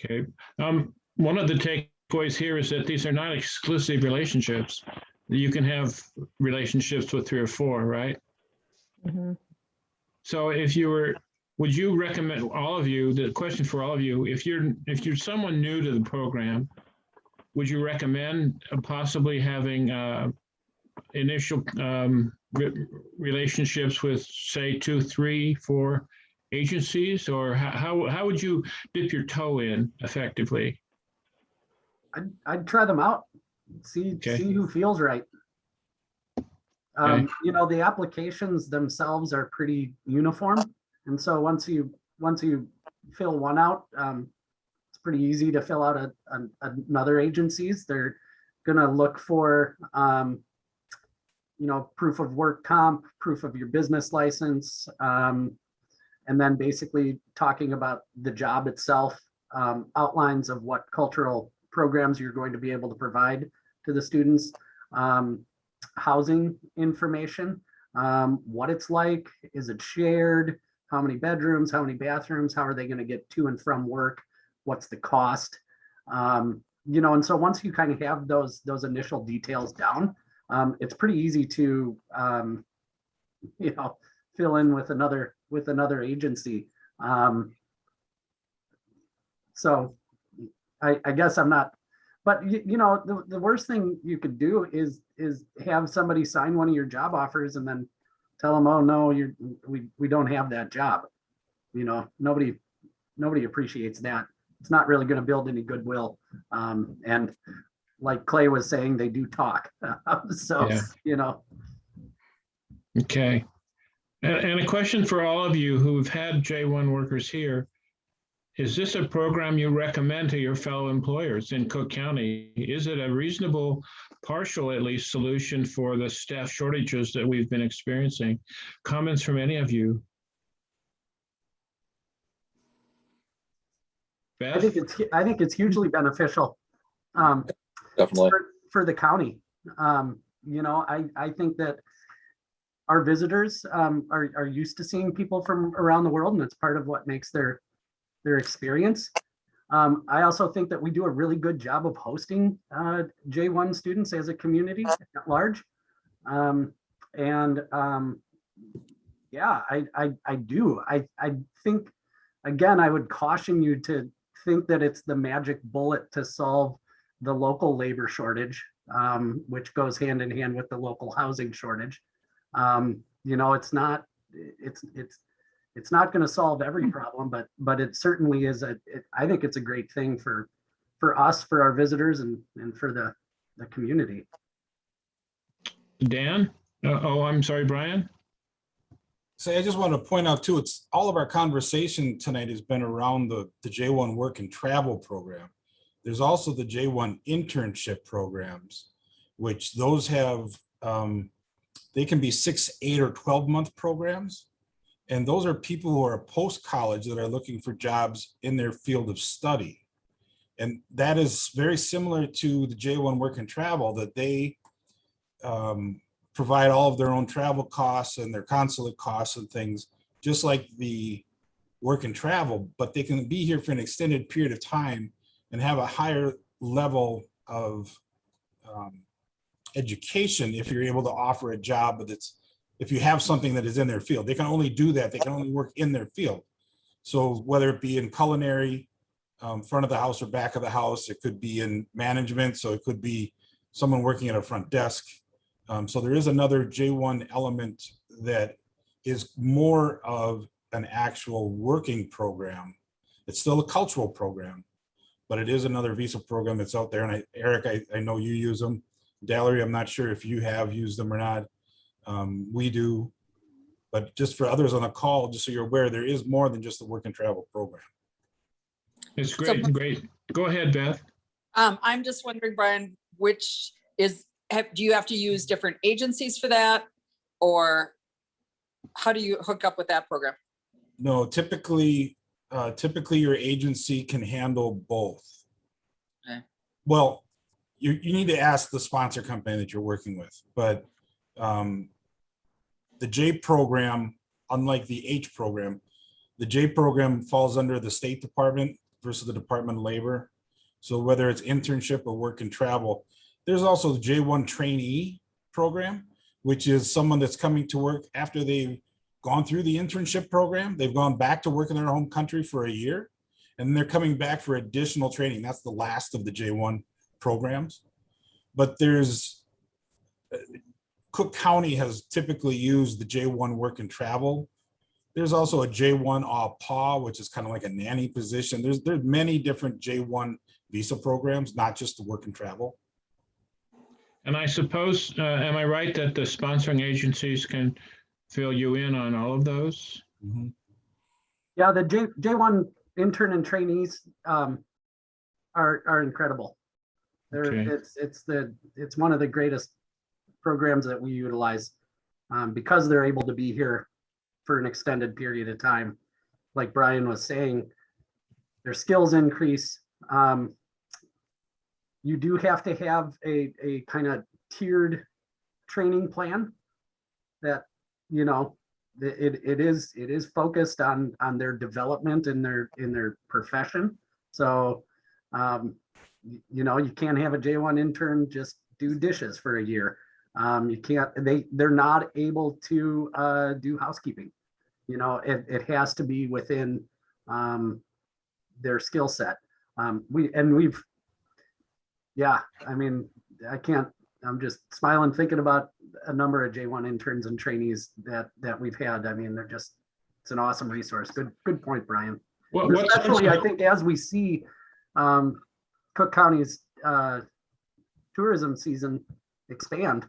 Okay. One of the takeaways here is that these are not exclusive relationships. You can have relationships with 3 or 4, right? So if you were, would you recommend, all of you, the question for all of you, if you're someone new to the program, would you recommend possibly having initial relationships with, say, 2, 3, 4 agencies? Or how would you dip your toe in effectively? I'd try them out, see who feels right. You know, the applications themselves are pretty uniform. And so once you fill one out, it's pretty easy to fill out another agency's. They're gonna look for, you know, proof of work comp, proof of your business license, and then basically talking about the job itself, outlines of what cultural programs you're going to be able to provide to the students, housing information, what it's like, is it shared, how many bedrooms, how many bathrooms, how are they going to get to and from work, what's the cost, you know. And so once you kind of have those initial details down, it's pretty easy to you know, fill in with another agency. So I guess I'm not, but you know, the worst thing you could do is have somebody sign one of your job offers and then tell them, oh no, we don't have that job. You know, nobody appreciates that. It's not really going to build any goodwill. And like Clay was saying, they do talk. So, Yeah. you know. Okay. And a question for all of you who've had J1 workers here. Is this a program you recommend to your fellow employers in Cook County? Is it a reasonable, partial at least, solution for the staff shortages that we've been experiencing? Comments from any of you? Beth? I think it's hugely beneficial. Definitely. For the county. You know, I think that our visitors are used to seeing people from around the world, and it's part of what makes their experience. I also think that we do a really good job of hosting J1 students as a community at large. Yeah, I do. I think, again, I would caution you to think that it's the magic bullet to solve the local labor shortage, which goes hand in hand with the local housing shortage. You know, it's not going to solve every problem, but it certainly is I think it's a great thing for us, for our visitors, and for the community. Dan? I'm sorry, Brian? So I just want to point out too, it's all of our conversation tonight has been around the J1 work and travel program. There's also the J1 internship programs, which those have, they can be 6, 8, or 12-month programs. And those are people who are post-college that are looking for jobs in their field of study. And that is very similar to the J1 work and travel, that they provide all of their own travel costs and their consulate costs and things, just like the work and travel, but they can be here for an extended period of time and have a higher level of education if you're able to offer a job that's, if you have something that is in their field. They can only do that, they can only work in their field. So whether it be in culinary, front of the house or back of the house, it could be in management, so it could be someone working at a front desk. So there is another J1 element that is more of an actual working program. It's still a cultural program, but it is another visa program that's out there. And Eric, I know you use them. Dallery, I'm not sure if you have used them or not. We do, but just for others on the call, just so you're aware, there is more than just the work and travel program. It's great, great. Go ahead, Beth. I'm just wondering, Brian, do you have to use different agencies for that? Or how do you hook up with that program? No, typically your agency can handle both. Okay. Well, you need to ask the sponsor company that you're working with, but the J program, unlike the H program, the J program falls under the State Department versus the Department of Labor. So whether it's internship or work and travel, there's also the J1 trainee program, which is someone that's coming to work after they've gone through the internship program. They've gone back to work in their home country for a year, and then they're coming back for additional training. That's the last of the J1 programs. But there's Cook County has typically used the J1 work and travel. There's also a J1 au pair, which is kind of like a nanny position. There's many different J1 visa programs, not just the work and travel. And I suppose, am I right that the sponsoring agencies can fill you in on all of those? Yeah, the J1 intern and trainees are incredible. Okay. It's one of the greatest programs that we utilize because they're able to be here for an extended period of time. Like Brian was saying, their skills increase. You do have to have a kind of tiered training plan that, you know, it is focused on their development in their profession. So, you know, you can't have a J1 intern just do dishes for a year. You can't, they're not able to do housekeeping. You know, it has to be within their skill set. Yeah, I mean, I'm just smiling thinking about a number of J1 interns and trainees that we've had. I mean, it's an awesome resource. Good point, Brian. Especially, I think as we see Cook County's tourism season expand,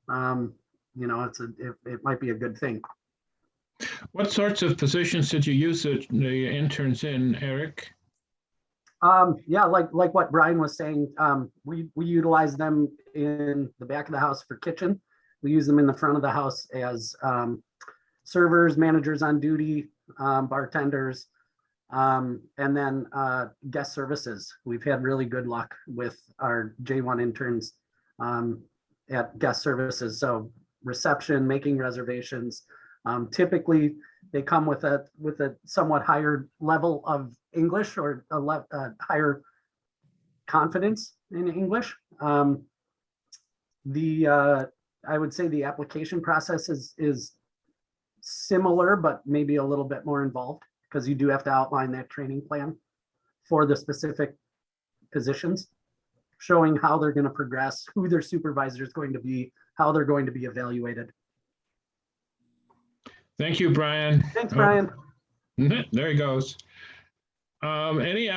you know, it might be a good thing. What sorts of positions did you use the interns in, Eric? Yeah, like what Brian was saying, we utilize them in the back of the house for kitchen. We use them in the front of the house as servers, managers on duty, bartenders, and then guest services. We've had really good luck with our J1 interns at guest services. So reception, making reservations. Typically, they come with a somewhat higher level of English or a higher confidence in English. I would say the application process is similar, but maybe a little bit more involved because you do have to outline that training plan for the specific positions, showing how they're going to progress, who their supervisor is going to be, how they're going to be evaluated. Thank you, Brian. Thanks, Brian. There he goes. Any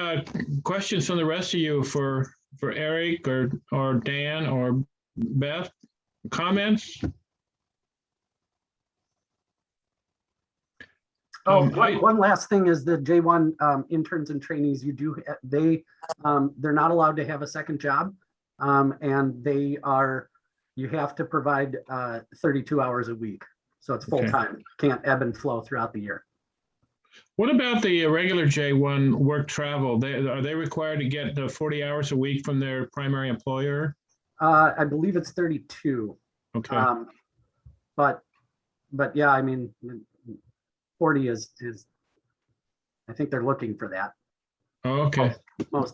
questions from the rest of you for Eric or Dan or Beth? Comments? One last thing is the J1 interns and trainees. They're not allowed to have a second job, and you have to provide 32 hours a week. So it's full time. Can't ebb and flow throughout the year. What about the regular J1 work travel? Are they required to get the 40 hours a week from their primary employer? I believe it's 32. Okay. But yeah, I mean, 40 is I think they're looking for that. Oh, okay.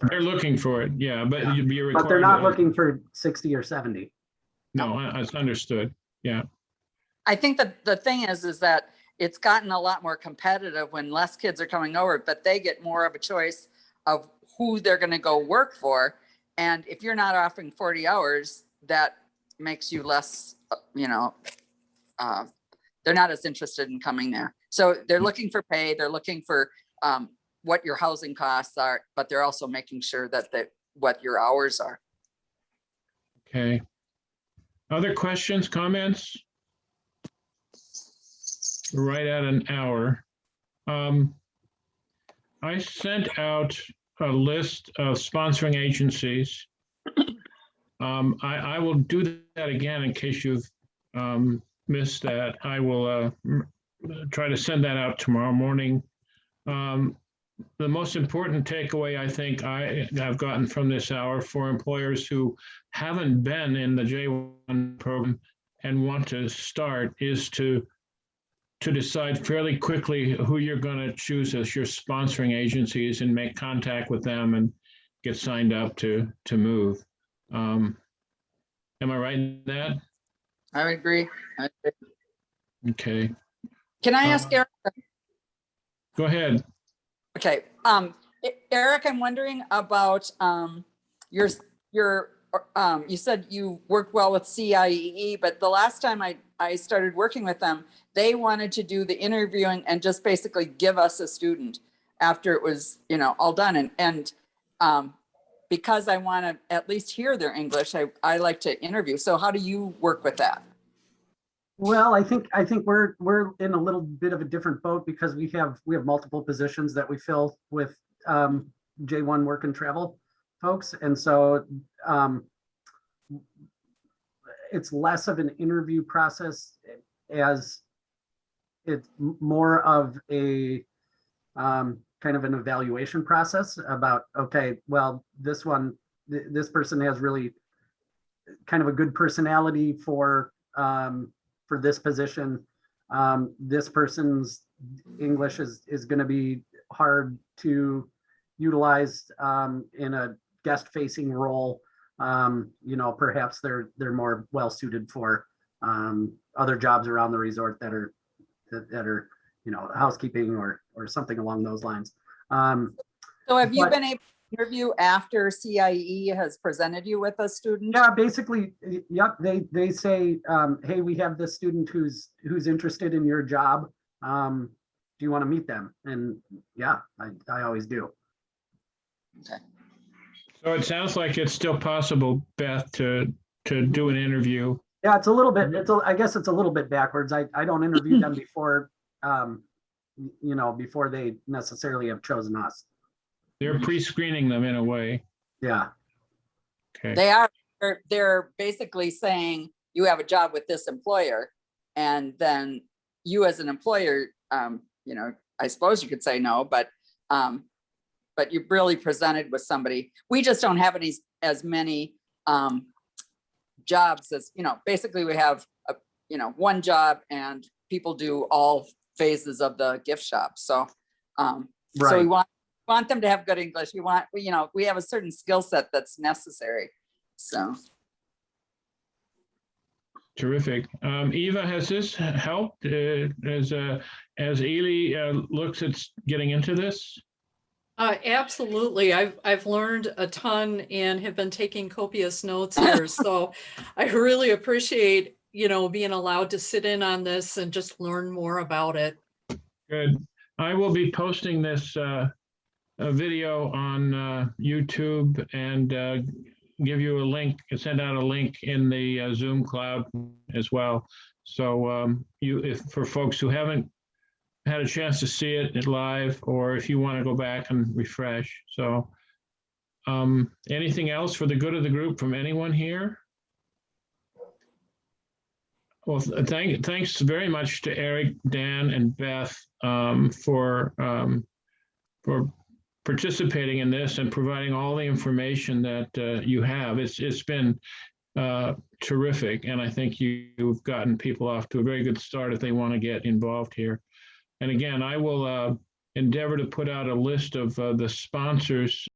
They're looking for it. Yeah, but you'd be required. But they're not looking for 60 or 70. No, it's understood. Yeah. I think that the thing is that it's gotten a lot more competitive when less kids are coming over, but they get more of a choice of who they're going to go work for. And if you're not offering 40 hours, that makes you less, you know, they're not as interested in coming there. So they're looking for pay, they're looking for what your housing costs are, but they're also making sure that what your hours are. Okay. Other questions, comments? Right at an hour. I sent out a list of sponsoring agencies. I will do that again in case you've missed that. I will try to send that out tomorrow morning. The most important takeaway I think I've gotten from this hour for employers who haven't been in the J1 program and want to start is to decide fairly quickly who you're going to choose as your sponsoring agencies and make contact with them and get signed up to move. Am I right in that? I would agree. Okay. Can I ask Eric? Go ahead. Okay. Eric, I'm wondering about your you said you worked well with CIEE, but the last time I started working with them, they wanted to do the interviewing and just basically give us a student after it was, all done. And because I want to at least hear their English, I like to interview. So how do you work with that? Well, I think we're in a little bit of a different boat because we have multiple positions that we fill with J1 work and travel folks. And so it's less of an interview process as it's more of a kind of an evaluation process about, okay, well, this person has really kind of a good personality for this position. This person's English is going to be hard to utilize in a guest-facing role. Perhaps they're more well-suited for other jobs around the resort that are housekeeping or something along those lines. So have you been able to interview after CIE has presented you with a student? Yeah, basically, yep. They say, hey, we have this student who's interested in your job. Do you want to meet them? And yeah, I always do. Okay. So it sounds like it's still possible, Beth, to do an interview. Yeah, it's a little bit, I guess it's a little bit backwards. I don't interview them before, before they necessarily have chosen us. They're pre-screening them in a way. Yeah. Okay. They're basically saying you have a job with this employer, and then you as an employer, I suppose you could say no, but you're really presented with somebody. We just don't have as many jobs as, basically we have, one job and people do all phases of the gift shop. So, so we want them to have good English. We have a certain skill set that's necessary. So. Terrific. Eva, has this helped as Ely looks at getting into this? Absolutely. I've learned a ton and have been taking copious notes here. So I really appreciate, being allowed to sit in on this and just learn more about it. Good. I will be posting this video on YouTube and give you a link, send out a link in the Zoom cloud as well. So for folks who haven't had a chance to see it live, or if you want to go back and refresh. So anything else for the good of the group from anyone here? Well, thanks very much to Eric, Dan, and Beth for participating in this and providing all the information that you have. It's been terrific, and I think you've gotten people off to a very good start if they want to get involved here. And again, I will endeavor to put out a list of the sponsors